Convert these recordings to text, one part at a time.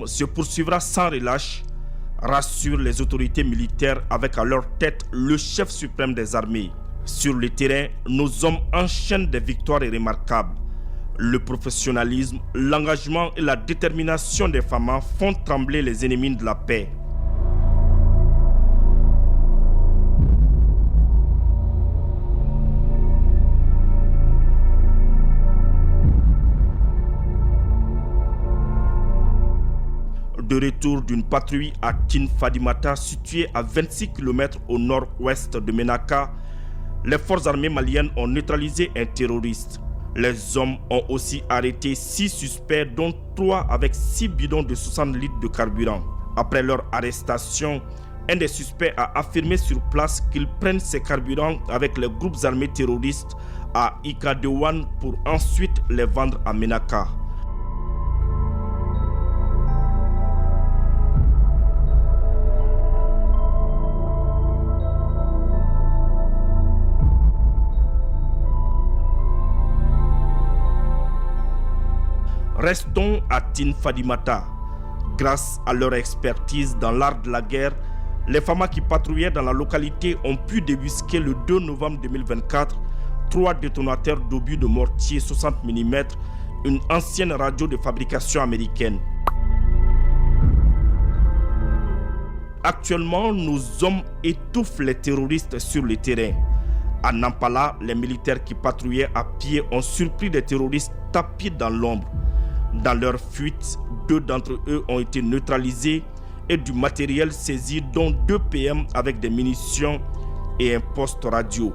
se poursuivra sans relâche, rassurent les autorités militaires avec à leur tête le chef suprême des armées. Sur le terrain, nos hommes enchaînent des victoires remarquables. Le professionnalisme, l'engagement et la détermination des FAMA font trembler les ennemis de la paix. De retour d'une patrouille à Tin Fadimata, située à 26 km au nord-ouest de Ménaka, les forces armées maliennes ont neutralisé un terroriste. Les hommes ont aussi arrêté 6 suspects, dont 3 avec 6 bidons de 60 litres de carburant. Après leur arrestation, un des suspects a affirmé sur place qu'ils prennent ces carburants avec les groupes armés terroristes à Ikadewan pour ensuite les vendre à Ménaka. Restons à Tin Fadimata. Grâce à leur expertise dans l'art de la guerre, les FAMA qui patrouillaient dans la localité ont pu débusquer le 2 novembre 2024 3 détonateurs d'obus de mortier 60 mm, une ancienne radio de fabrication américaine. Actuellement, nos hommes étouffent les terroristes sur le terrain. À Nampala, les militaires qui patrouillaient à pied ont surpris des terroristes tapis dans l'ombre. Dans leur fuite, 2 d'entre eux ont été neutralisés et du matériel saisi, dont 2 PM avec des munitions et un poste radio.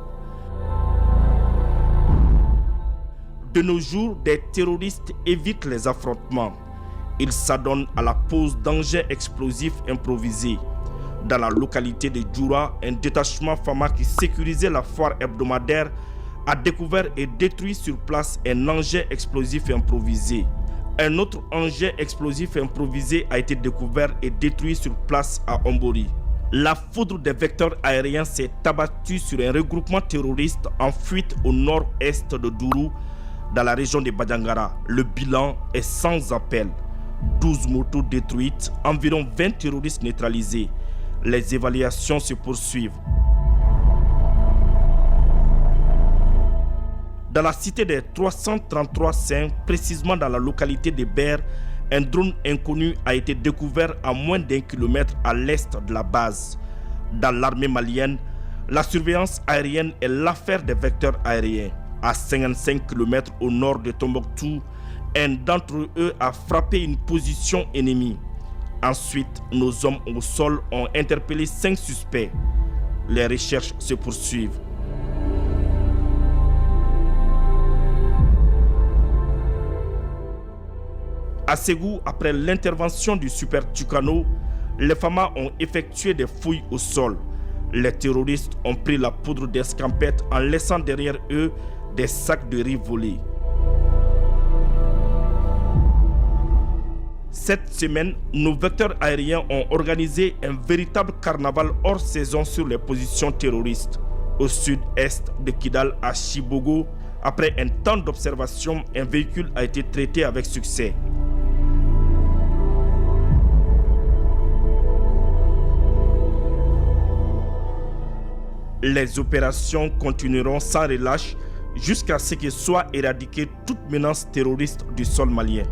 De nos jours, des terroristes évitent les affrontements. Ils s'adonnent à la pose d'engins explosifs improvisés. Dans la localité de Djoura, un détachement FAMA qui sécurisait la foire hebdomadaire a découvert et détruit sur place un engin explosif improvisé. Un autre engin explosif improvisé a été découvert et détruit sur place à Ombori. La foudre des vecteurs aériens s'est abattue sur un regroupement terroriste en fuite au nord-est de Dourou, dans la région de Badjangara. Le bilan est sans appel. 12 motos détruites, environ 20 terroristes neutralisés. Les évaluations se poursuivent. Dans la cité des 333 Saints, précisément dans la localité de Ber, un drone inconnu a été découvert à moins d'1 kilomètre à l'est de la base. Dans l'armée malienne, la surveillance aérienne est l'affaire des vecteurs aériens. À 55 km au nord de Tombouctou, un d'entre eux a frappé une position ennemie. Ensuite, nos hommes au sol ont interpellé 5 suspects. Les recherches se poursuivent. À Ségou, après l'intervention du Super Tucano, les FAMA ont effectué des fouilles au sol. Les terroristes ont pris la poudre d'escampette en laissant derrière eux des sacs de riz volés. Cette semaine, nos vecteurs aériens ont organisé un véritable carnaval hors saison sur les positions terroristes. Au sud-est de Kidal à Chibogo, après un temps d'observation, un véhicule a été traité avec succès. Les opérations continueront sans relâche jusqu'à ce que soit éradiquée toute menace terroriste du sol malien.